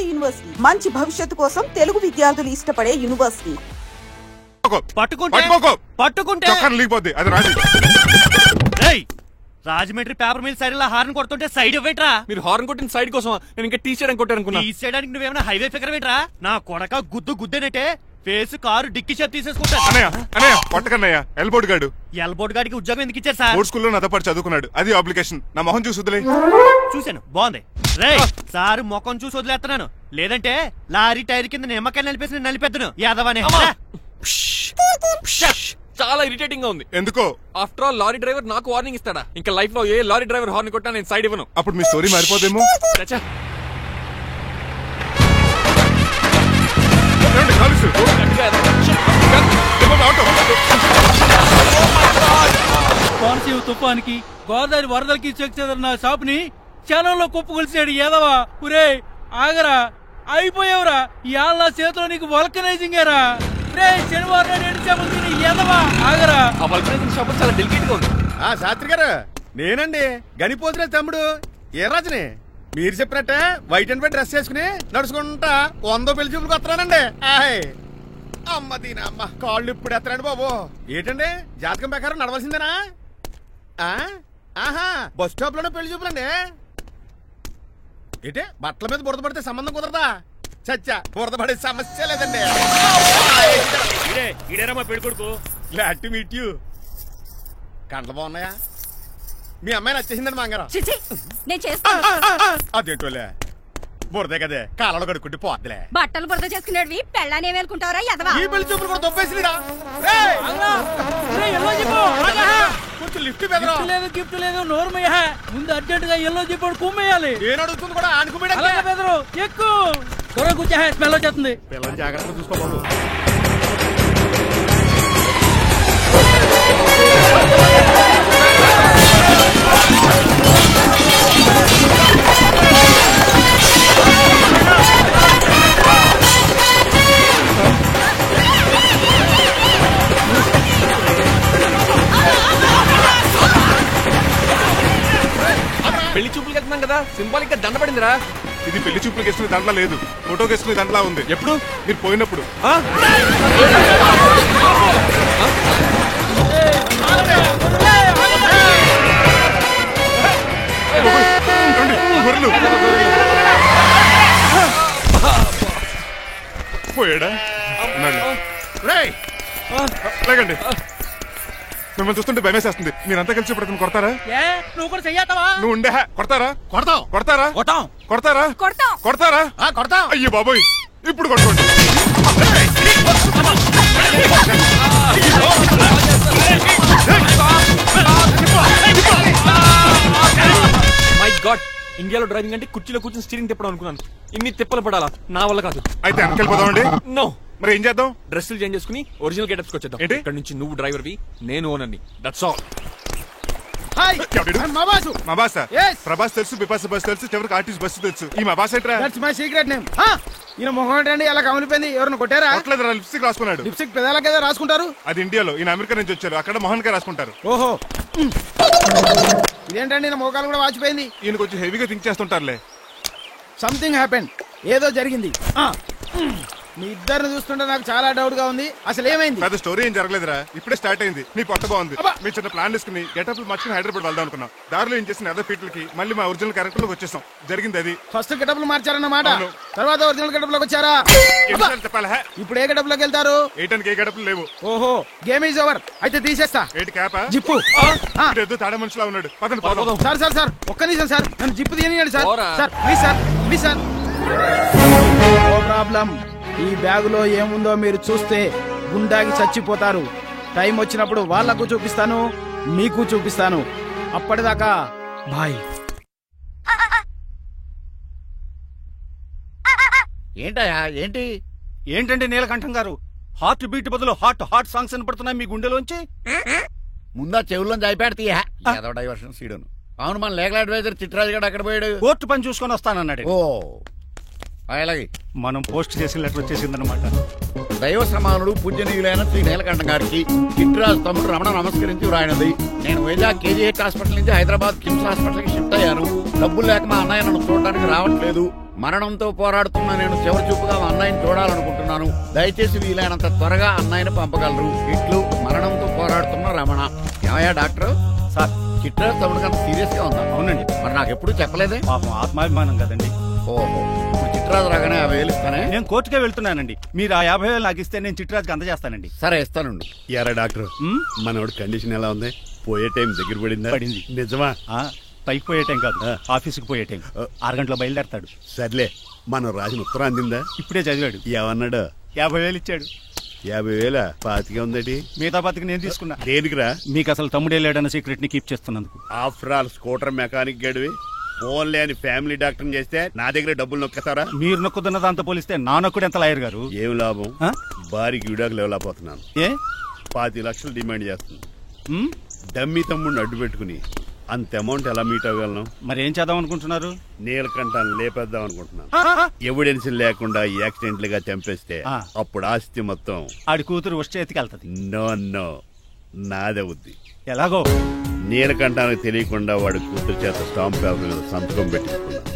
నాడు యూనివర్సిటీ మంచి భవిష్యత్తు కోసం తెలుగు విద్యార్థులు ఇష్టపడే యూనివర్సిటీ. రాజమండ్రి పేపర్ మీద సైడ్ హార్న్ కొడుతుంటే సైడ్ ఇవ్వట్రా. మీరు హార్న్ కొట్టిన సైడ్ కోసం నేను ఇంకా టీ చేయడానికి కొట్టారనుకున్నా. టీ చేయడానికి నువ్వేమైనా హైవే ఫిగర్ వేట్రా? నా కొడక గుద్దేనట్టే ఫేస్ కారు డిక్కి షేప్ తీసేసుకుంటా. ఎల్బోర్డ్ గాడికి ఉద్యోగం ఎందుకు ఇచ్చారు సార్? స్కూల్లో నాతో పాటు చదువుకున్నాడు, అది అప్లికేషన్. నా మొహం చూసి వదిలే. చూశాను, బాగుంది. రే సారు మొఖం చూసి వదిలేస్తున్నాను, లేదంటే లారీ టైర్ కింద నిమ్మకాయ నలిపేసి నలిపేద్దును యాదవనే. చాలా ఇరిటేటింగ్ గా ఉంది. ఎందుకో? ఆఫ్టర్ ఆల్ లారీ డ్రైవర్ నాకు వార్నింగ్ ఇస్తాడా? ఇంకా లైఫ్ లో ఏ లారీ డ్రైవర్ హార్న్ కొట్టా నేను సైడ్ ఇవ్వను. అప్పుడు మీ స్టోరీ మారిపోదేమో. కోనసీమ తుఫానికి గోదావరి వరదలకి చెక్ చెదరిన షాప్ ని క్షణంలో కుప్పకొలిసాడు ఏదవా. ఒరే ఆగరా, అయిపోయావురా. ఇవాళ నా చేతిలో నీకు వల్కనైజింగ్ ఏరా. రే శనివారం ఏదవా ఆగరా. ఆ వల్కనైజింగ్ షాప్ చాలా డెలికేట్ గా ఉంది. శాస్త్రి గారు, నేనండి గనిపోతున్న తమ్ముడు ఏరాజుని. మీరు చెప్పినట్టే వైట్ అండ్ వైట్ డ్రెస్ వేసుకుని నడుచుకుంటా 100 పెళ్లి చూపులకు వస్తున్నానండి. అమ్మ దీని అమ్మ కాళ్ళు ఇప్పుడు ఎత్తరండి బాబు. ఏంటండి జాతకం ప్రకారం నడవలసిందేనా? ఆహా, బస్ స్టాప్ లోనే పెళ్లి చూపులండి. ఏంటి బట్టల మీద బురద పడితే సంబంధం కుదరదా? చచ్చా, బురద పడే సమస్య లేదండి. Glad to meet you. కండ్లు బాగున్నాయా? మీ అమ్మాయి నచ్చేసిందండి మంగారం. అదేంటోలే, బురదే కదే కాలలో కడుక్కుంటే పోద్దులే. బట్టలు బురద చేసుకునేవి పెళ్ళానే వేలుకుంటావరా యదవా? ఈ పెళ్లి చూపులు కూడా దొబ్బేసిరా. కొంచెం లిఫ్ట్ లేదు, గిఫ్ట్ లేదు, నోరుమయ్య. ముందు అర్జెంట్ గా ఎల్లో చెప్పాడు కుమ్మేయాలి. నేను అడుగుతుంది కూడా ఆనుకుమేయడం. బెదరు ఎక్కువ త్వరగా కూర్చో, స్మెల్ వచ్చేస్తుంది. పిల్లలు జాగ్రత్తగా చూసుకోబాబు. పెళ్లి చూపులకి వెళ్తున్నాం కదా, సింబాలిక్ గా దండ పడిందిరా. ఇది పెళ్లి చూపులకు వేసుకునే దండలా లేదు, ఫోటోకి వేసుకునే దండలా ఉంది. ఎప్పుడు? మీరు పోయినప్పుడు. పోయాడా? లేకండి, మిమ్మల్ని చూస్తుంటే భయమేసేస్తుంది. మీరంతా కలిసి ఇప్పుడు అతను కొడతారా? నువ్వు కూడా చెయ్యతావా? నువ్వు ఉండే కొడతారా? కొడతాం కొడతారా? కొడతాం కొడతారా? కొడతారా? కొడతాం. అయ్యో బాబోయ్, ఇప్పుడు కొట్టుకోండి. మై గాడ్, ఇండియాలో డ్రైవింగ్ అంటే కుర్చీలో కూర్చొని స్టీరింగ్ తిప్పడం అనుకున్నాను. ఇన్ని తిప్పలు పడాలా? నా వల్ల కాదు. అయితే వెనకెళ్ళిపోదామండి. నో. మరి ఏం చేద్దాం? డ్రెస్సులు చేంజ్ చేసుకుని ఒరిజినల్ గెటప్స్ వచ్చేద్దాం. ఇక్కడ నుంచి నువ్వు డ్రైవర్ వి, నేను ఓనర్ని. That's all. మా బాస్ ప్రభాస్ తెలుసు, బిపాస్ బస్ తెలుసు, చివరికి ఆర్టిస్ట్ బస్సు తెలుసు. ఈ మా బాస్ ఏంట్రా? That's my secret name. ఈయన మొహం ఏంటండి ఎలా కమిలిపోయింది? ఎవరిని కొట్టారా? లిప్స్టిక్ రాసుకున్నాడు. లిప్స్టిక్ పెదాల కదా రాసుకుంటారు. అది ఇండియాలో, ఈయన అమెరికా నుంచి వచ్చారు, అక్కడ మోహన్ గారు రాసుకుంటారు. ఓహో, ఇదేంటండి నా మోకాలు కూడా వాచిపోయింది. ఈయన కొంచెం హెవీగా థింక్ చేస్తుంటారులే. సంథింగ్ హ్యాపెండ్, ఏదో జరిగింది. మీ ఇద్దరిని చూస్తుంటే నాకు చాలా డౌట్ గా ఉంది. అసలు ఏమైంది? పెద్ద స్టోరీ ఏం జరగలేదురా, ఇప్పుడే స్టార్ట్ అయింది. నీ పొట్ట బాగుంది. మీ చిన్న ప్లాన్ తీసుకుని గెటప్ మార్చుకుని హైదరాబాద్ వెళ్దాం అనుకున్నాం. దారిలో ఏం చేసిన అదర్ పీపుల్కి మళ్ళీ మా ఒరిజినల్ క్యారెక్టర్ లోకి వచ్చేసాం. జరిగింది అది. ఫస్ట్ గెటప్లు మార్చారన్నమాట, తర్వాత ఒరిజినల్ గెటప్ లోకి వచ్చారా? చెప్పాలా? ఇప్పుడు ఏ గెటప్ లోకి వెళ్తారు? ఏ గెటప్లు లేవు. ఓహో, గేమ్ ఈజ్ ఓవర్. అయితే తీసేస్తా. ఏంటి క్యాపా? జిప్పు. తాడ మనిషిలా ఉన్నాడు. పదండి పోదాం. సార్ ఒక్క నిమిషం సార్, నన్ను జిప్పు తీయనియండి sir. Sir please sir. No problem. ఈ బ్యాగులో ఏముందో మీరు చూస్తే గుండాకి చచ్చిపోతారు. టైం వచ్చినప్పుడు వాళ్లకు చూపిస్తాను, మీకు చూపిస్తాను. అప్పటిదాకా బాయ్. ఏంటయ్యా ఏంటండి నీలకంఠం గారు? హార్ట్ బీట్ బదులు హాట్ సాంగ్స్ వినపడుతున్నాయి మీ గుండెలోంచి. ముందా చెవుల్లో జాయిపెడతీయా డైవర్షన్ సీడను. అవును, మన లీగల్ అడ్వైజర్ చిట్రాజు గారు అక్కడ పోయాడు. కోర్టు పని చూసుకొని వస్తానన్నాడు. ఓ అలాగే, మనం పోస్ట్ చేసిన లెటర్ వచ్చేసిందనమాట. దైవ సమానుడు పూజనీయులైన శ్రీ నీలకంఠం గారికి చిట్రాజు తమ్ముడు రమణ నమస్కరించి వ్రాయినది. నేను వైజాగ్ కేజీహెచ్ హాస్పిటల్ నుంచి హైదరాబాద్ కిమ్స్ హాస్పిటల్ కి షిఫ్ట్ అయ్యాను. డబ్బులు లేక మా అన్నయ్య నన్ను చూడడానికి రావట్లేదు. మరణంతో పోరాడుతున్న నేను చివరి చూపుగా అన్నయ్యని చూడాలనుకుంటున్నాను. దయచేసి వీలైనంత త్వరగా అన్నయ్యని పంపగలరు. ఇట్లు మరణంతో పోరాడుతున్న రమణ. ఏమయ్యా డాక్టర్? సార్ చిట్రాజ్ తమ్ముడు అంత సీరియస్ గా ఉందా? అవునండి. మరి నాకు ఎప్పుడు చెప్పలేదే? పాపం ఆత్మాభిమానం కదండి. ఓహో, ఇప్పుడు చిట్రాజ్ రాగానే 50,000 ఇస్తానే. నేను కోర్టుకే వెళ్తున్నానండి. మీరు ఆ 50,000 నాకు ఇస్తే నేను చిట్రాజ్కి అందజేస్తానండి. సరే ఇస్తానండి. యారా డాక్టర్, మనోడి కండిషన్ ఎలా ఉంది? పోయే టైం దగ్గర పడిందా? పడింది. నిజమా? పైకి పోయే టైం కాదు, ఆఫీస్కి పోయే టైం. 6 గంటల బయలుదేరతాడు. సర్లే, మనం రాసిన ఉత్తరం అందిందా? ఇప్పుడే చదివాడు. ఏమన్నాడు? 50,000 ఇచ్చాడు. 50,000 పాతిగా ఉందటి. మిగతా పాతికి నేను తీసుకున్నా. దేనికిరా? మీకు అసలు తమ్ముడే లేడన్న సీక్రెట్ ని కీప్ చేస్తున్నందుకు. ఆఫ్టర్ ఆల్ స్కూటర్ మెకానిక్ గడివి ఫోన్ లేని ఫ్యామిలీ డాక్టర్ చేస్తే నా దగ్గర డబ్బులు నొక్కుతారా? మీరు నొక్కుతున్న దాంతో పోలిస్తే నా నొక్కుడు ఎంత లాయర్ గారు? ఏం లాభం? భారీకి విడాకులు ఇవ్వలేకపోతున్నాను. ఏ 5 లక్షలు డిమాండ్ చేస్తుంది. డమ్మి తమ్ముడిని అడ్డు పెట్టుకుని అంత అమౌంట్ ఎలా మీట్ అవ్వగలను? మరి ఏం చేద్దాం అనుకుంటున్నారు? నీలకంఠాన్ని లేపేద్దాం అనుకుంటున్నాను. ఎవిడెన్స్ లేకుండా యాక్సిడెంట్ గా చంపేస్తే అప్పుడు ఆస్తి మొత్తం ఆడి కూతురు వచ్చే ఎత్తికెళ్తది. No no, నాదవుద్ది. ఎలాగో? నీలకంఠానికి తెలియకుండా వాడి కూతురు చేత స్టాంప్ పేపర్ మీద సంతకం పెట్టించుకున్నాను.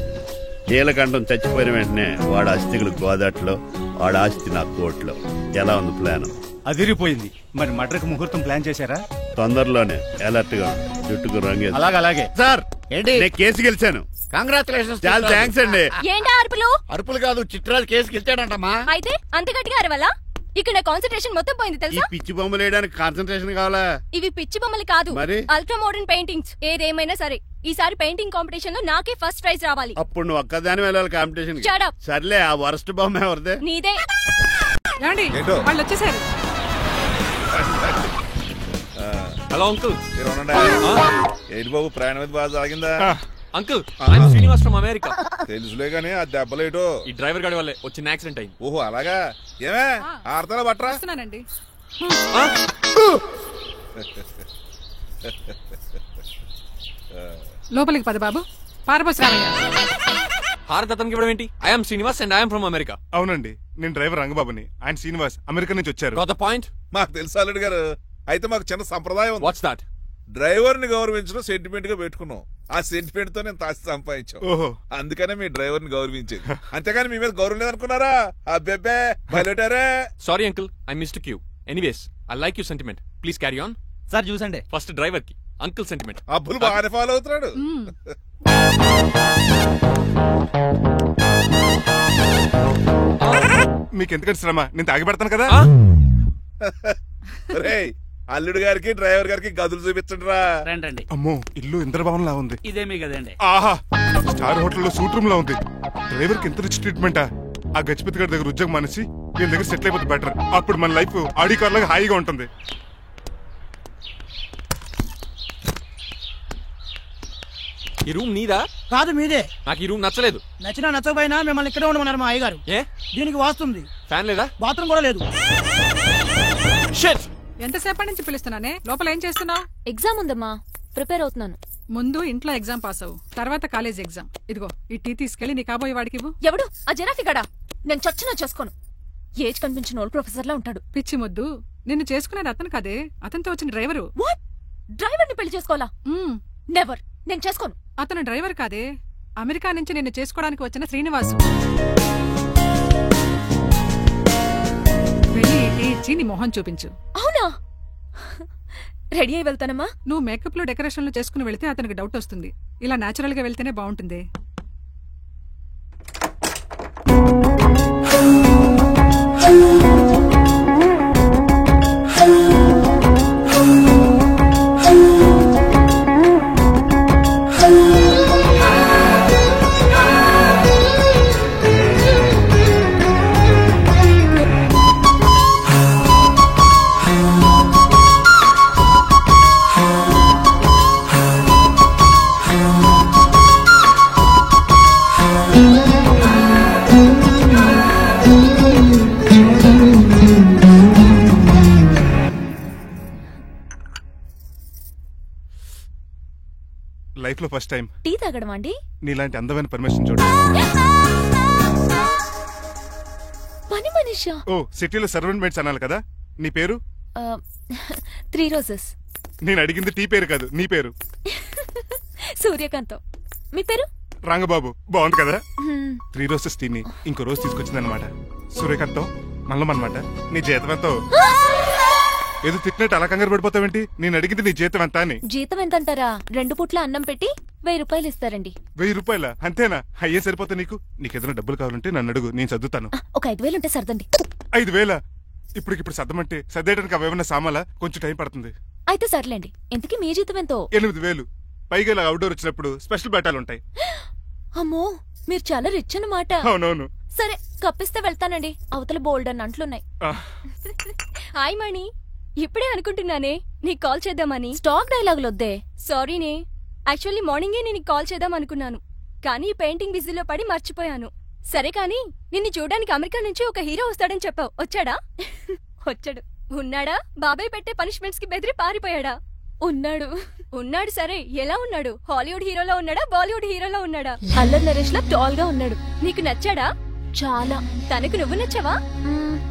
నీలకంఠం చచ్చిపోయిన వెంటనే వాడి అస్థికులు గోదాట్లో, వాడి ఆస్తి నా కోర్టులో. ఎలా ఉంది ప్లాన్? అదిరిపోయింది. మరి మర్డర్కి ముహూర్తం ప్లాన్ చేశారా? తొందరలోనే. అలర్ట్ గా జుట్టుకు రంగే. అలాగే సార్, ఏంటి? నేను కేసు గెలిచాను. కంగ్రాచులేషన్స్. చాలా థ్యాంక్స్ అండి. ఏంటా అరుపులు? అరుపులు కాదు, చిట్రాజ్ కేసు గెలిచాడంటమ్మా. అయితే అంత గట్టిగా అరవాలా? ఇక్కడ కాన్సన్ట్రేషన్ మొత్తం పోయింది ఈ తెలుసా? పిచ్చి బొమ్మలు వేయడానికి కాన్సన్ట్రేషన్ కావాలా? ఇవి పిచ్చి బొమ్మలు కాదు, మరి? Ultra modern paintings. ఏదేమైనా సరే ఈసారి పెయింటింగ్ కాంపిటీషన్ లో నాకే ఫస్ట్ ప్రైజ్ రావాలి. అప్పుడు నువ్వు ఒక్కదాని వెళ్ళాలి కాంపిటీషన్. Shut up. సర్లే, ఆ వరస్ట్ బొమ్మ ఎవరిదే? నీదే. వాళ్ళు వచ్చేసారు. Hello uncle. ఏంటి బాబు, ప్రయాణం మీద బాగా సాగిందా? Uncle, I am Srinivas from America. తెలుసులే గానీ ఆ దెబ్బలేటో ఈ డ్రైవర్ గాడి వల్లే వచ్చిన యాక్సిడెంట్ అయింది. ఓహో అలాగా. ఏమే ఆడతారా బట్రా? లోపలికి పద బాబు. పారబోస్ రామయ్య. హారత్ అతనికి ఇవ్వడం ఏంటి? I'm Srinivas and I'm from America. అవునండి, నేను డ్రైవర్ రంగబాబుని. ఆయన శ్రీనివాస్ అమెరికా నుంచి వచ్చారు. Got the point? మాకు తెలుసు అల్లుడు గారు. అయితే మాకు చిన్న సంప్రదాయం. What's that? డ్రైవర్ ని గౌరవించడం సెంటిమెంట్ గా పెట్టుకున్నాం. ఆ సెంటిమెంట్ తో నేను తాసి సంపాదించాం. ఓహో, అందుకనే మీ డ్రైవర్ ని గౌరవించేది. అంతేగాని మీ మీద గౌరవం లేదనుకున్నారా? అబ్బెబ్బే బయలుటారే. Sorry uncle, I mistake you. Anyways, I like you sentiment. Please carry on. Sir చూసండి. ఫస్ట్ డ్రైవర్ కి అంకుల్ సెంటిమెంట్. అబ్బులు బాగానే ఫాలో అవుతున్నాడు. మీకు ఎందుకంటే శ్రమ, నేను తాగి పెడతాను కదా. రేయ్, అల్లుడు గారికి డ్రైవర్ గారికి గదులు చూపించండి రా. రండి. అమ్మో, ఇల్లు ఇంద్రభవన్ లా ఉంది. ఇదేమీ కదండి. ఆహా, స్టార్ హోటల్లో సూట్ రూమ్ లా ఉంది. డ్రైవర్ కి ఎంత రిచ్ ట్రీట్మెంటా. ఆ గజపతి గారి దగ్గర ఉద్యోగం మానేసి వీళ్ళ దగ్గర సెటిల్ అయిపోతే బెటర్. అప్పుడు మన లైఫ్ ఆడి కార్ లాగా హాయిగా ఉంటుంది. ఈ రూమ్ నీదా? కాదు మీదే. నాకు ఈ రూమ్ నచ్చలేదు. నచ్చినా నచ్చకపోయినా మిమ్మల్ని ఇక్కడే ఉండమన్నారు మా అయ్యగారు. ఏ దీనికి వాస్తుంది. ఫ్యాన్ లేదా? బాత్రూమ్ కూడా లేదు. ఎంతసేపటి నుంచి పిలుస్తున్నానే? లోపల ఏం చేస్తున్నావు? ఎగ్జామ్ ఉందమ్మా, ప్రిపేర్ అవుతున్నాను. ముందు ఇంట్లో ఎగ్జామ్ పాస్ అవ్వు, తర్వాత కాలేజ్ ఎగ్జామ్. ఇదిగో ఈ టీ తీసుకెళ్లి నీ కాబోయే వాడికి ఇవ్వు. ఎవడు ఆ జరాఫీ గడా? నేను చచ్చినా చేసుకోను. ఏజ్ కనిపించిన ఓల్డ్ ప్రొఫెసర్ లా ఉంటాడు. పిచ్చి ముద్దు, నిన్ను చేసుకునేది అతను కాదే, అతనితో వచ్చిన డ్రైవరు. వాట్? డ్రైవర్ ని పెళ్లి చేసుకోవాలా? నెవర్, నేను చేసుకోను. అతను డ్రైవర్ కాదే, అమెరికా నుంచి నిన్ను చేసుకోవడానికి వచ్చిన శ్రీనివాసు. వెళ్ళి టీ ఇచ్చి నీ మొహం చూపించు. అవునా? రెడీ అయి వెళ్తానమ్మా. నువ్వు మేకప్ లో డెకరేషన్లు చేసుకుని వెళ్తే అతనికి డౌట్ వస్తుంది. ఇలా నేచురల్ గా వెళ్తేనే బాగుంటుంది. లైఫ్ లో ఫస్ట్ టైం టీ తాగడం అండి. నీలాంటి అందమైన పర్మిషన్ చూడు. పని మనిషా? ఓ, సిటీలో సర్వెంట్ మేట్స్ అనాలి కదా. నీ పేరు? 3 రోజెస్. నేను అడిగింది టీ పేరు కాదు, నీ పేరు. సూర్యకాంతం. మీ పేరు? రంగబాబు బాగుంది కదా 3 రోజెస్ తిని ఇంకో రోజు తీసుకొచ్చిందనమాట. సూర్యకాంత్తో మల్లమన్నమాట. నీ జీతం ఎంతో? ఏదో తిట్టినట్టు అలా కంగారు పడిపోతావేంటి? నేను అడిగింది నీ జీతం ఎంత అని. జీతం ఎంత అంటారా? 2 పూట్ల అన్నం పెట్టి 1000 రూపాయలు ఇస్తారండి. 1000 రూపాయల? అంతేనా? అయ్యే సరిపోతా నీకు. నీకేదైనా డబ్బులు కావాలంటే నన్ను అడుగు, నేను చదువుతాను. ఒక 5000 ఉంటే సర్దండి. 5000? ఇప్పటికిప్పుడు సర్దమంటే సర్దేయడానికి అవేమన్నా సామాలా? కొంచెం టైం పడుతుంది. అయితే సర్లేండి. ఇంతకీ మీ జీతం ఎంతో? 8000. పైగా ఇలా అవుట్డోర్ వచ్చినప్పుడు స్పెషల్ బేటాలు ఉంటాయి. అమ్మో, మీరు చాలా రిచ్ అన్నమాట. అవునవును. సరే, కప్పిస్తే వెళ్తానండి. అవతల బోల్డ్ అన్న అంట్లున్నాయి. హాయ్ మణి, ఇప్పుడే అనుకుంటున్నానే నీకు కాల్ చేద్దామని. స్టాక్ డైలాగులు వద్దే. సారీనే, యాక్చువల్లీ మార్నింగే నేను కాల్ చేద్దాం అనుకున్నాను, కానీ ఈ పెయింటింగ్ బిజీలో పడి మర్చిపోయాను. సరే కానీ నిన్ను చూడడానికి అమెరికా నుంచి ఒక హీరో వస్తాడని చెప్పావు, వచ్చాడా? వచ్చాడు. ఉన్నాడా? బాబాయ్ పెట్టే పనిష్మెంట్స్ కి బెదిరి పారిపోయాడా? ఉన్నాడు. ఉన్నాడు. సరే, ఎలా ఉన్నాడు? హాలీవుడ్ హీరోలో ఉన్నాడా, బాలీవుడ్ హీరోలో ఉన్నాడా? అల్లరి నరేష్ లా టాల్ గా ఉన్నాడు. నీకు నచ్చాడా? చాలా. తనకు నువ్వు నచ్చావా?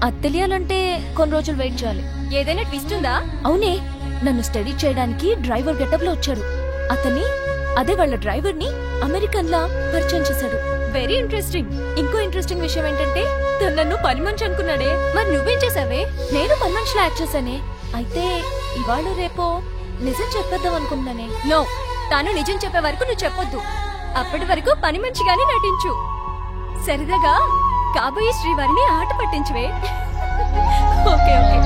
అది తెలియాలంటే కొన్ని రోజులు వెయిట్ చేయాలి. ఏదైనా ట్విస్ట్ ఉందా? అవునే, నన్ను స్టడీ చేయడానికి డ్రైవర్ గెటప్ లో వచ్చాడు. అతన్ని, అదే వాళ్ళ డ్రైవర్ ని అమెరికన్ లా పరిచయం చేశాడు. Very interesting. ఇంకో ఇంట్రెస్టింగ్ విషయం ఏంటంటే తను నన్ను పని మనిషి అనుకున్నాడే. మరి నువ్వేం చేసావే? నేను పని మనిషిలా యాక్ట్ చేశానే. అయితే ఇవాళ రేపో నిజం చెప్పేద్దాం అనుకున్నానే. నో, తాను నిజం చెప్పే వరకు నువ్వు చెప్పొద్దు. అప్పటి వరకు పని మంచిగానే నటించు. సరదాగా కాబోయే శ్రీవారిని ఆట పట్టించువే. Okay okay,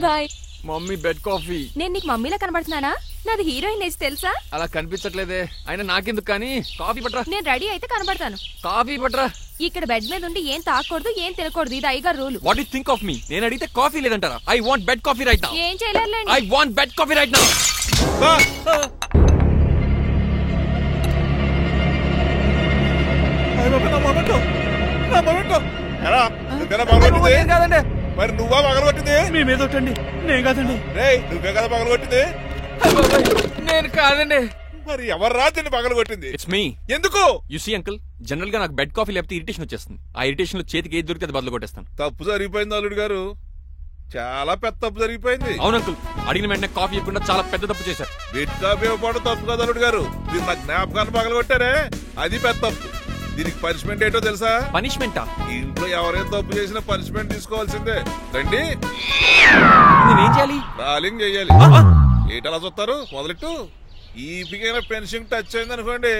bye. Mummy bed coffee. నేను నీకు మమ్మీలా కనబడుతున్నానా? నాది హీరోయిన్ ఏజ్ తెలుసా? అలా కనిపించట్లేదే. అయినా నాకెందుకు కానీ. కాఫీ పట్రా. నేను రెడీ అయితే కనబడతాను. కాఫీ పట్రా. ఇక్కడ బెడ్ మీద ఉండి ఏం తాకూడదు, ఏం తినకూడదు. ఇది అయ్యగారు rule. What you think of me? నేను అడిగితే కాఫీ లేదంటారా? I want bed coffee right now. ఏం చేయలేరులేండి. I want bed coffee right now. కాదండి, మరి నువ్వా పగలగొట్టింది? మేమేదోటండి. నేను కాదండి. నువ్వే కదా పగలగొట్టింది? నేను కాదండి. మరి ఎవర్రా దీన్ని పగలగొట్టింది? It's me. ఎందుకు? యు సీ అంకుల్, జనరల్ గా నాకు బెడ్ కాఫీ లేకపోతే ఇరిటేషన్ వచ్చేస్తుంది. ఆ ఇరిటేషన్ లో చేతికి ఏది దొరికితే అది బదులు కొట్టేస్తాను. తప్పు జరిగిపోయింది అల్లుడు గారు, చాలా పెద్ద తప్పు జరిగిపోయింది. అవును అంకుల్, అడిగిన వెంటనే కాఫీ ఇవ్వకుండా చాలా పెద్ద తప్పు చేశారు. బెడ్ కాఫీ ఇవ్వడం తప్పు కదా అల్లుడు గారు, మీరు నా జ్ఞాపకాన్ని పగలగొట్టారే, అది పెద్ద తప్పు. దీనికి పనిష్మెంట్ ఏంటో తెలుసా? పనిష్మెంటా? ఇంట్లో ఎవరైనా తప్పు చేసినా పనిష్మెంట్ తీసుకోవాల్సిందే. రండి. నేనేం చేయాలి? రాలింగ్ చెయ్యాలి. ఏటలా చూస్తారు? మొదలెట్టు. ఈపికైనా పెన్షన్ టచ్ అయింది అనుకోండి,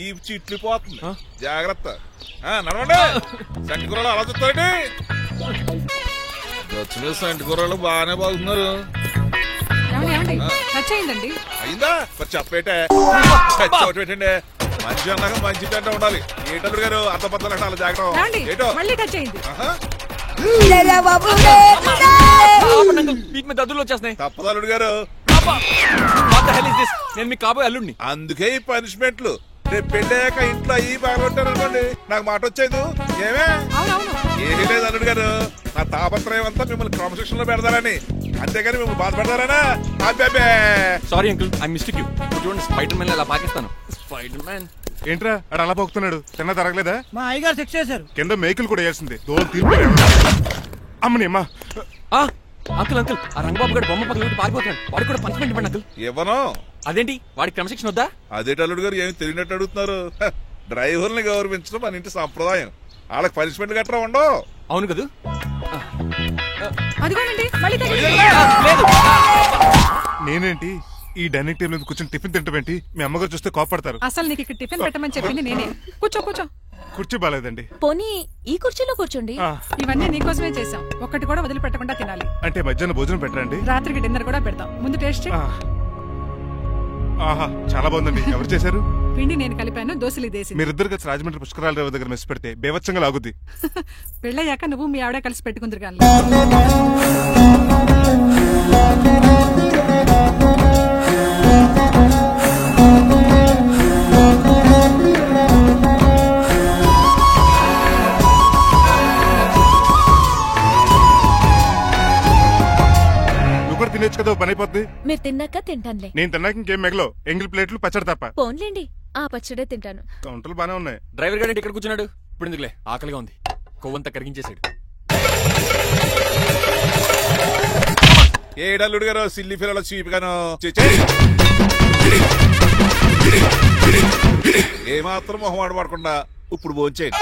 ఈ చిట్లు పోతుంది. జాగ్రత్త. నడవండి. సంటి కూరలు అలా చూస్తారండి. వచ్చిన సంటి కూరలు బాగానే బాగుతున్నారు. అయిందా? మరి చెప్పేటే పెట్టండి. మంచి అన్నాక మంచి తింటా ఉండాలి. ఏటల్లుడు గారు అర్థపత్రాలు అలా జాగ్రత్త. ఏటో దద్దులు వచ్చేస్తున్నాయి. తప్పదల్లుడు గారు, నేను మీకు కాబోయే అల్లుడిని. అందుకే ఈ పనిష్మెంట్లు. రేపు పెళ్ళాక ఇంట్లో అయ్యి బాగుంటారు అనుకోండి, నాకు మాట వచ్చేది ఏమే? ఏమీ లేదు అల్లుడు గారు, నా తాపత్రయం అంతా మిమ్మల్ని క్రమశిక్షణ లో పెడతారని, అంతేగాని మిమ్మల్ని బాధపడతారనా? అబ్బే. Sorry uncle, I mistake you. చూడండి, స్పైడర్ మ్యాన్ అలా పాకిస్తాను. స్పైడర్ మ్యాన్ ఏంట్రా అడు అలా పోతున్నాడు? తిన్నా తరగలేదా? మా అయ్యగారు శిక్ష చేశారు. కింద మేకులు కూడా వేయాల్సిందే. దోలు తీర్పు. అమ్మని అమ్మా. అంకుల్ అంకుల్, ఆ రంగబాబు గారు బొమ్మ పక్కన పారిపోతున్నాడు. వాడికి కూడా పనిష్మెంట్ ఇవ్వండి అంకుల్. ఇవ్వను. అదేంటి, వాడికి క్రమశిక్షణ వద్దా? అదేంటి అల్లుడు గారు ఏమి తెలియనట్టు అడుగుతున్నారు? డ్రైవర్ని గౌరవించడం మన ఇంటి సంప్రదాయం. వాళ్ళకి పనిష్మెంట్ గట్రా ఉండవు. అవును కదా. నేనేంటి ఈ డైనింగ్ టేబుల్ మీద కూర్చొని టిఫిన్ తింటామేంటి? మీ అమ్మగారు చూస్తే కోపడతారు. అసలు నీకు ఇక్కడ టిఫిన్ పెట్టమని చెప్పింది నేనే. కూర్చో కూర్చో. కుర్చీ బాలేదండి. పోనీ ఈ కుర్చీలో కూర్చోండి. ఇవన్నీ నీకోసమే చేసాం, ఒక్కటి కూడా వదిలిపెట్టకుండా తినాలి. అంటే మధ్యాహ్నం భోజనం పెట్టరండి? రాత్రికి డిన్నర్ కూడా పెడతాం. ముందు టేస్ట్. ఆహా, చాలా బాగుందండి. ఎవరు చేశారు? పిండి నేను కలిపాను, దోశలు దేశీ. మీరిద్దరు కలిసి రాజమండ్రి పుష్కరాల రేవు దగ్గర మెస్ పెడితే బేవచ్చంగా లాగుద్ది. పెళ్ళయ్యాక నువ్వు మీ ఆవిడ కలిసి పెట్టుకుందరు కానీ. తినేచ్చు కదా, పని అయిపోద్ది. మీరు తిన్నాక తింటానులే. నేను తిన్నాక ఇంకేం మిగలో, ఎంగిల్ ప్లేట్లు పచ్చడి తప్ప. పోన్లేండి, ఆ పచ్చడే తింటాను. కౌంటర్లు బానే ఉన్నాయి. డ్రైవర్ గారు ఇక్కడ కూర్చున్నాడు. ఇప్పుడు ఎందుకులే, ఆకలిగా ఉంది. కొవ్వంతా కరిగించేశాడు. ఏడల్లుడు గారు సిల్లి ఫిరలో చీప్ గాను ఏమాత్రం మొహమాట పడకుండా ఇప్పుడు భోంచేయండి.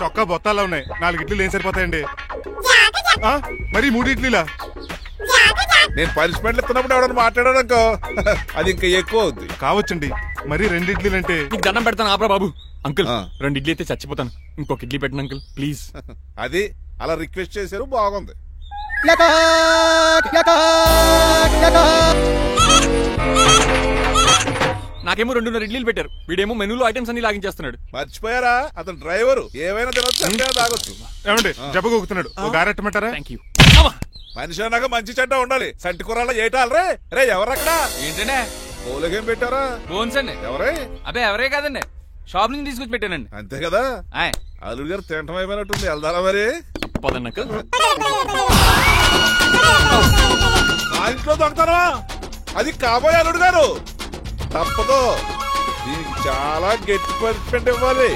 చొక్కా బొత్తాలా ఉన్నాయి, 4 ఇడ్లీలు ఏం సరిపోతాయండి? మరి 3 ఇడ్లీలా? నేను పనిష్మెంట్లు ఇస్తున్నప్పుడు ఎవడన్నా మాట్లాడానుకో అది ఇంకా ఎక్కువ అవుద్ది. కావచ్చండి, మరి 2 ఇడ్లీలు అంటే. నీకు దండం పెడతాను ఆపరా బాబు. అంకుల్ 2 ఇడ్లీ అయితే చచ్చిపోతాను, ఇంకొక ఇడ్లీ పెట్టండి అంకుల్ ప్లీజ్. అది అలా రిక్వెస్ట్ చేశారు, బాగుంది. నాకేమో 2.5 ఇడ్లీలు పెట్టారు, వీడేమో మెనూలో ఐటమ్స్ అన్ని లాగించేస్తున్నాడు. మర్చిపోయారా, అతను డ్రైవరు, ఏమైనా తినొచ్చు అంటే తాగొచ్చు. ఏమండి జబ్బగొక్కుతున్నాడు, ఓ గారెట్టమంటారా? Thank you. మనిషి అన్నాక మంచి చెడ్డ ఉండాలి. సంటి కూరల్లో ఏటాలరే. రే ఎవరక్కడ? ఏంటనే పోలేకేం పెట్టారా? బోన్స్ అండి. ఎవరే? అబ్బే ఎవరే కాదండి, షాప్ నుంచి తీసుకొచ్చి పెట్టానండి. అంతే కదా. అల్లుడు గారు తింటం అయిపోయినట్టుంది, వెళ్దారా మరి? మా ఇంట్లో దొంగతారా? అది కాబోయే అల్లుడు గారు, తప్పదు. దీనికి చాలా గట్టి పనిష్మెంట్ ఇవ్వాలి.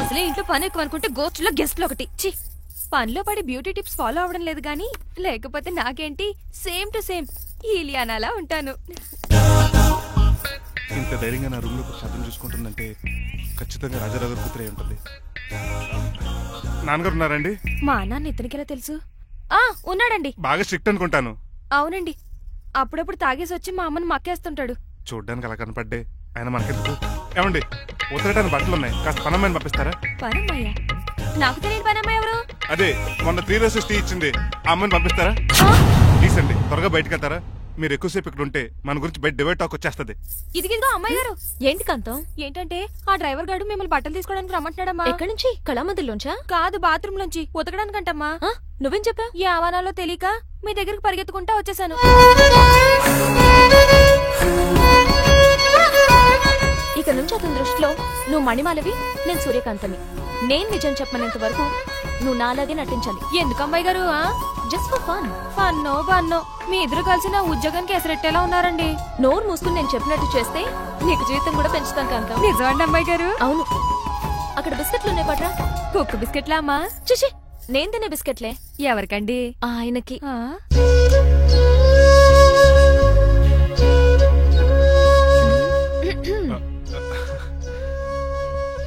అసలే ఇంట్లో పని ఎక్కువ అనుకుంటే గోస్ట్ లో గెస్ట్ లో ఒకటి. పనిలో పడి బ్యూటీ టిప్స్ ఫాలో అవడం లేదు గానీ, లేకపోతే నాకేంటి సేమ్ టు సేమ్ ఈలియానాలా ఉంటాను. ఇంత ధైర్యంగా నా రూమ్ లో శబ్దం చూసుకుంటుందంటే ఖచ్చితంగా రాజారావు గారు కూతురే ఉంటుంది. నాన్నగారు ఉన్నారండి? మా నాన్న ఇతనికి ఎలా తెలుసు? ఉన్నాడండి. బాగా స్ట్రిక్ట్ అనుకుంటాను. అవునండి, అప్పుడప్పుడు తాగేసి వచ్చి మా అమ్మని మక్కేస్తుంటాడు. చూడ్డానికి అలా కనపడ్డే ఆయన మనకెందుకు? ఏమండి ఉతరటానికి బట్టలు ఉన్నాయి, కాస్త పనమ్మని పంపిస్తారా? పనమ్మయ్య? నాకు తెలియని పనమ్మ ఎవరు? అదే మొన్న 3 రోజెస్ టీ ఇచ్చింది, ఆ అమ్మని పంపిస్తారా? ప్లీజ్ అండి, త్వరగా బయటకు వెళ్తారా? మీరు ఎక్కువసేపు ఇక్కడ ఉంటే మన గురించి బయట డివైడ్ టాక్ వచ్చేస్తుంది. ఇదిగిదిగో అమ్మాయి గారు. ఏంటి కాంతం? ఏంటంటే ఆ డ్రైవర్ గారు మిమ్మల్ని బట్టలు తీసుకోవడానికి రమ్మంటున్నాడమ్మా. ఎక్కడి నుంచి? కళామందుల్లోంచా? కాదు, బాత్రూమ్ లోంచి ఉతకడానికంటమ్మా. నువ్వేం చెప్పా? ఈ ఆవానాలో తెలియక మీ దగ్గరికి పరిగెత్తుకుంటా వచ్చేసాను. ఇక నుంచి అతని దృష్టిలో నువ్వు మణిమాలవి, నేను సూర్యకాంతని. నేను నిజం చెప్పనంత వరకు నువ్వు నాలాగే నటించాలి. ఎందుకు అమ్మాయి గారు? Just for fun. ఫన్నో బన్నో మీ ఇద్దరు కలిసి నా ఉద్యోగానికి ఎసరెట్టేలా ఉన్నారండి. నోరు మూసుకుని నేను చెప్పినట్టు చేస్తే నీకు జీతం కూడా పెంచుతాను కాంతం. నిజమండి అమ్మాయి గారు? అవును. అక్కడ బిస్కెట్లు ఉన్నాయి పట్రా. కుక్క బిస్కెట్లా అమ్మా? చూసి నేను తినే బిస్కెట్లే. ఎవరికండి? ఆయనకి.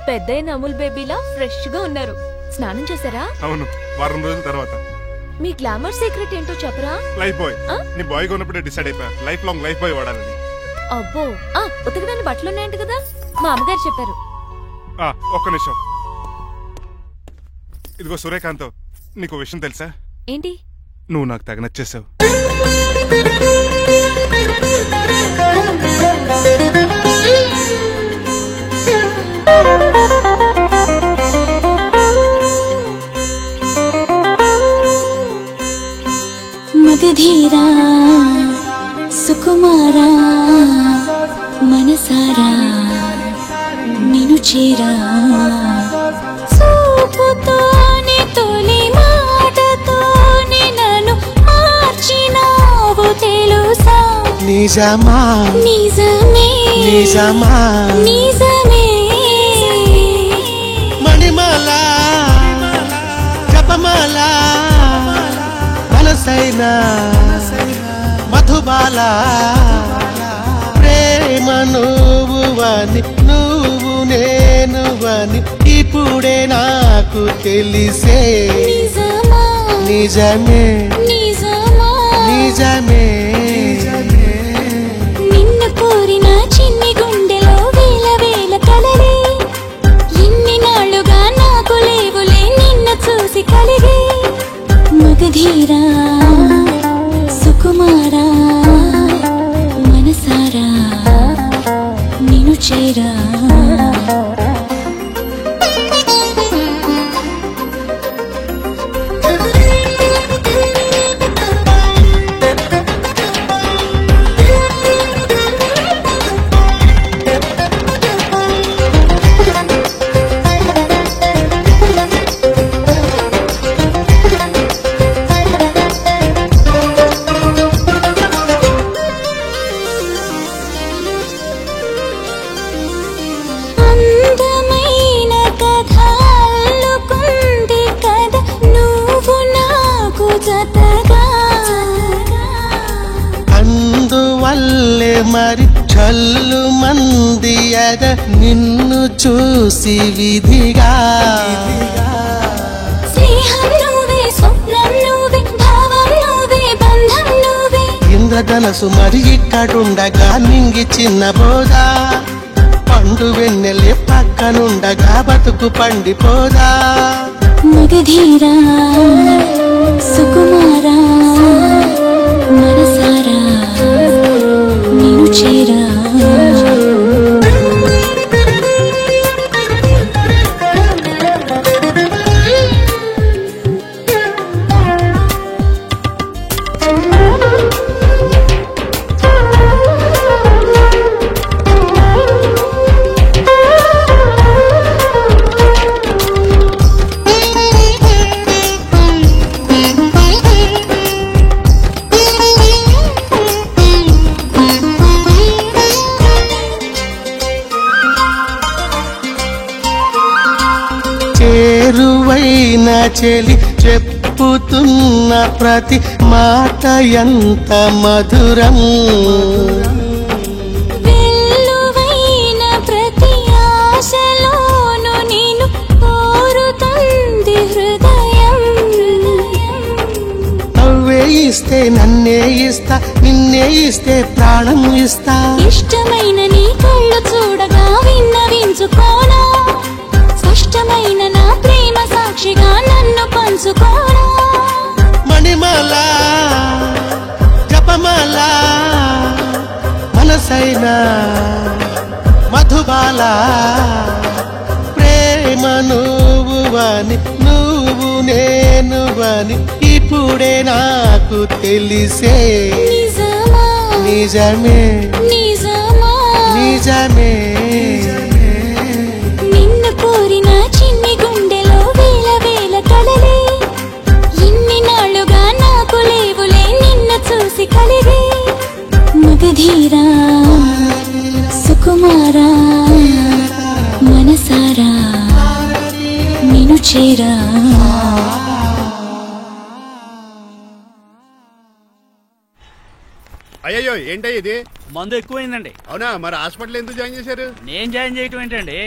పెద్దయిన అమూల్ బేబీలా ఫ్రెష్ గా ఉన్నారు. స్నానం చేశారా? అవును, వారం రోజుల తర్వాత. మీ గ్లామర్ సీక్రెట్ ఏంటో చెప్పరా? Lifebuoy. నీ బాయ్ కొన్నప్పుడే డిసైడ్ అయిపోయా లైఫ్ లాంగ్ లైఫ్ బాయ్ వాడాలని. అబ్బో, ఉతకడానికి బట్టలు ఉన్నాయంట కదా, మా అమ్మగారు చెప్పారు. ఒక్క నిమిషం. ఇదిగో సూర్యకాంత్, నీకు విషయం తెలుసా? ఏంటి? నువ్వు నాకు తెగ నచ్చేసావు. మగధీరా సుకుమారా మనసారా నిన్ను చేరా చూపుతోనే తొలి మాటతోనే నన్ను మార్చినావు తెలుసా? నిజమా నిజమే నిజమా నిజమే మణిమాల జపమాల మనసైనా మధుబాల ప్రేమ నువ్వువని నువ్వు నేనువని ఇప్పుడే నాకు తెలిసే. నిజమా నిజమే నిజమా నిజమే నిన్ను కోరిన చిన్ని గుండెలో వేల వేల కలలే ఇన్ని నాళ్ళుగా నాకు లేవులే నిన్ను చూసి కలిగే. మగధీరా సుకుమారా మనసారా నిన్ను చేరా చల్లు మంది అద నిన్ను చూసి విధిగా స్నేహం నువ్వే, స్వప్నం నువ్వే, భావం నువ్వే, బంధం నువ్వే. ఇంద్రధనసు మరి ఇక్కడుండగా నింగి చిన్న బోదా పండు వెన్నెలే పక్కనుండగా బతుకు పండిపోదా మగధీరా సుకుమారా మనసారా నిన్ను చేరా. చేరువైన చెలి చెప్పుతున్న ప్రతి మాట ఎంత మధురం వెల్లువైన ప్రతి ఆశలోను నేను కోరుతుంది హృదయం. నవ్వే ఇస్తే నన్నే ఇస్తా నిన్నే ఇస్తే ప్రాణం ఇస్తా ఇష్టమైన నీ కళ్ళు చూడగా విన్నవించుకోనా స్పష్టమైన నా ప్రేమ సాక్షిగా నన్ను పంచుకోనా. మణిమాల జపమాల మనసైన మధుబాల ప్రేమ నువ్వు అని నువ్వు నేను అని ఇప్పుడే నాకు తెలిసే నిజమా నిజమే నిజమా నిజమే నిన్ను కోరిన చిన్ని గుండెలో వేల వేల కలలే ఇన్ని నాళ్ళుగా నాకు లేవులే నిన్ను చూసి కలిగే. మగధీరా సుకుమారా మనసారా నిన్ను చేరా. అయ్యో ఏంటో ఇది మందు ఎక్కువైందండి. అవునా? మరి హాస్పిటల్ ఎందుకు జాయిన్ చేశారు? నేను జాయిన్ చేయటం ఏంటండి,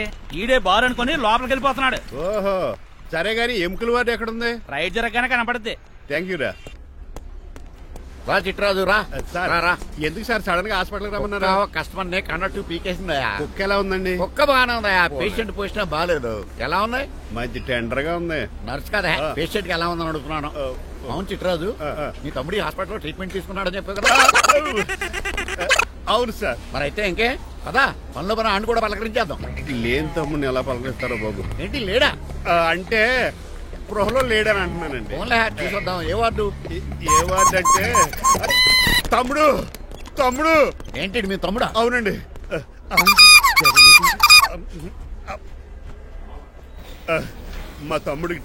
ఈడే బార్ అనుకుని లోపలికి వెళ్ళిపోతున్నాడు. ఓహో సరే గాని ఎముకల వార్డు ఎక్కడుంది? రైట్ జరగగానే కనపడుద్ది. థ్యాంక్ యూ రా. రా చిట్రాజు రా. సార్ రా. ఎందుకు సార్ సడన్ గా హాస్పిటల్ రమ్మన్నారా? కస్టమర్ నే కన్నట్టు పీకేసిందయా. కుక్క ఎలా ఉందండి? కుక్క బాగానే ఉందయా, పేషెంట్ పొజిషన్ బాగాలేదు. ఎలా ఉంది? మంచి టెండర్ గా ఉంది. నర్స్ కదా పేషెంట్ కి ఎలా ఉందని అడుగుతున్నాను. అవును చిట్రాజు, నీ తమ్ముడి హాస్పిటల్లో ట్రీట్మెంట్ తీసుకున్నాడని చెప్పావు కదా. అవును సార్. మరి అయితే ఇంకే కదా పనిలో పని ఆండు కూడా పలకరించేద్దాం. లేని తమ్ముడిని ఎలా పలకరిస్తారో బాబు. ఏంటి లేడా? అంటే గృహలో లేడని అంటున్నానండి. ఓన్లీ చూసొద్దాం. ఏ వార్డు? ఏ వార్డు అంటే తమ్ముడు తమ్ముడు. ఏంటి మీ తమ్ముడా? అవునండి. మా తమ్ముడికి